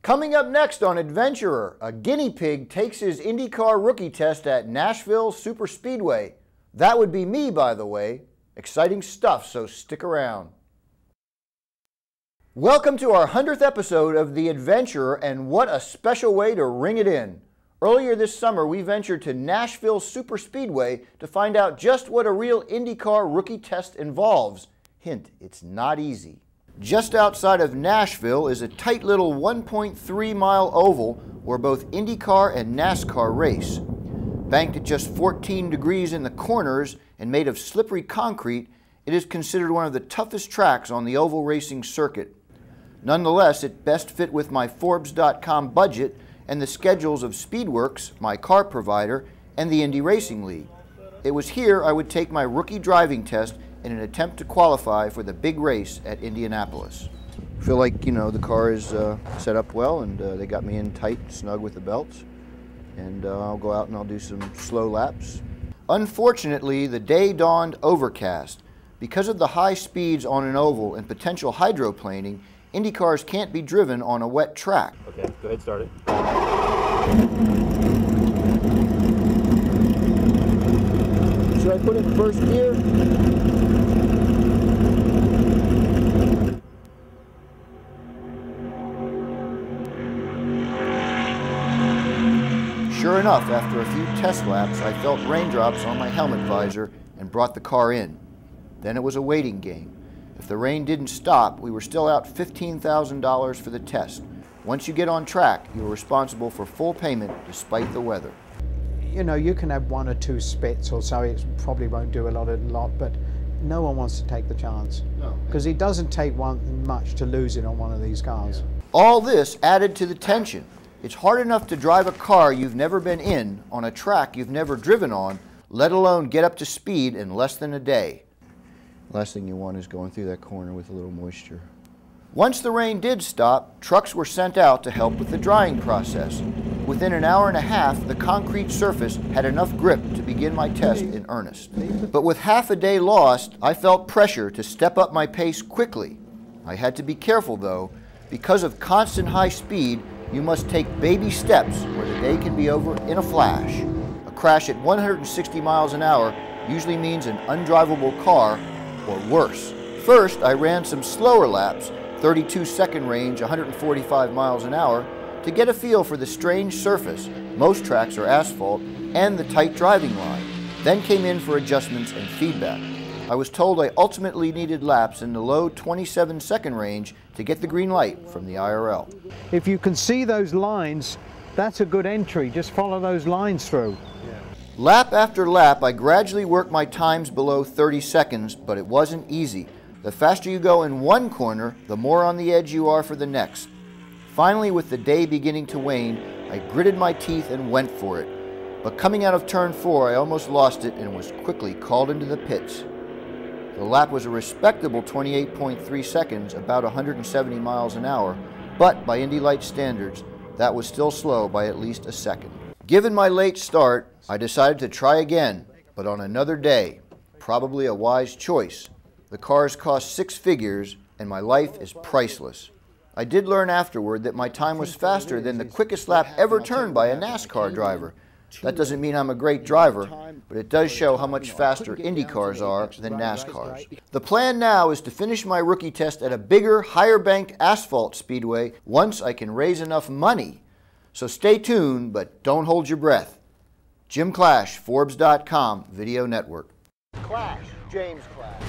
Coming up next on Adventurer, a guinea pig takes his IndyCar rookie test at Nashville Superspeedway. That would be me, by the way. Exciting stuff, so stick around. Welcome to our 100th episode of The Adventurer, and what a special way to ring it in. Earlier this summer, we ventured to Nashville Superspeedway to find out just what a real IndyCar rookie test involves. Hint, it's not easy. Just outside of Nashville is a tight little 1.3-mile oval where both IndyCar and NASCAR race. Banked at just 14 degrees in the corners and made of slippery concrete, it is considered one of the toughest tracks on the oval racing circuit. Nonetheless, it best fit with my Forbes.com budget and the schedules of Speedworks, my car provider, and the Indy Racing League. It was here I would take my rookie driving test in an attempt to qualify for the big race at Indianapolis. I feel like, the car is set up well, and they got me in tight, snug with the belts. And I'll go out and I'll do some slow laps. Unfortunately, the day dawned overcast. Because of the high speeds on an oval and potential hydroplaning, Indy cars can't be driven on a wet track. Okay, go ahead, start it. Should I put it in first gear? Sure enough, after a few test laps, I felt raindrops on my helmet visor and brought the car in. Then it was a waiting game. If the rain didn't stop, we were still out $15,000 for the test. Once you get on track, you are responsible for full payment despite the weather. You can have one or two spits or so, it probably won't do a lot, but no one wants to take the chance. No. Because it doesn't take much to lose it on one of these cars. Yeah. All this added to the tension. It's hard enough to drive a car you've never been in on a track you've never driven on, let alone get up to speed in less than a day. Last thing you want is going through that corner with a little moisture. Once the rain did stop, trucks were sent out to help with the drying process. Within an hour and a half, the concrete surface had enough grip to begin my test in earnest. But with half a day lost, I felt pressure to step up my pace quickly. I had to be careful though. Because of constant high speed, you must take baby steps where the day can be over in a flash. A crash at 160 miles an hour usually means an undrivable car, or worse. First, I ran some slower laps, 32-second range, 145 miles an hour, to get a feel for the strange surface, most tracks are asphalt, and the tight driving line. Then came in for adjustments and feedback. I was told I ultimately needed laps in the low 27-second range to get the green light from the IRL. If you can see those lines, that's a good entry. Just follow those lines through. Lap after lap, I gradually worked my times below 30 seconds, but it wasn't easy. The faster you go in one corner, the more on the edge you are for the next. Finally, with the day beginning to wane, I gritted my teeth and went for it. But coming out of turn 4, I almost lost it and was quickly called into the pits. The lap was a respectable 28.3 seconds, about 170 miles an hour, but by Indy Lights standards, that was still slow by at least a second. Given my late start, I decided to try again, but on another day. Probably a wise choice. The cars cost 6 figures, and my life is priceless. I did learn afterward that my time was faster than the quickest lap ever turned by a NASCAR driver. That doesn't mean I'm a great driver, but it does show how much faster Indy cars are than NASCARs. The plan now is to finish my rookie test at a bigger, higher banked asphalt speedway once I can raise enough money. So stay tuned, but don't hold your breath. Jim Clash, Forbes.com Video Network. Clash, James Clash.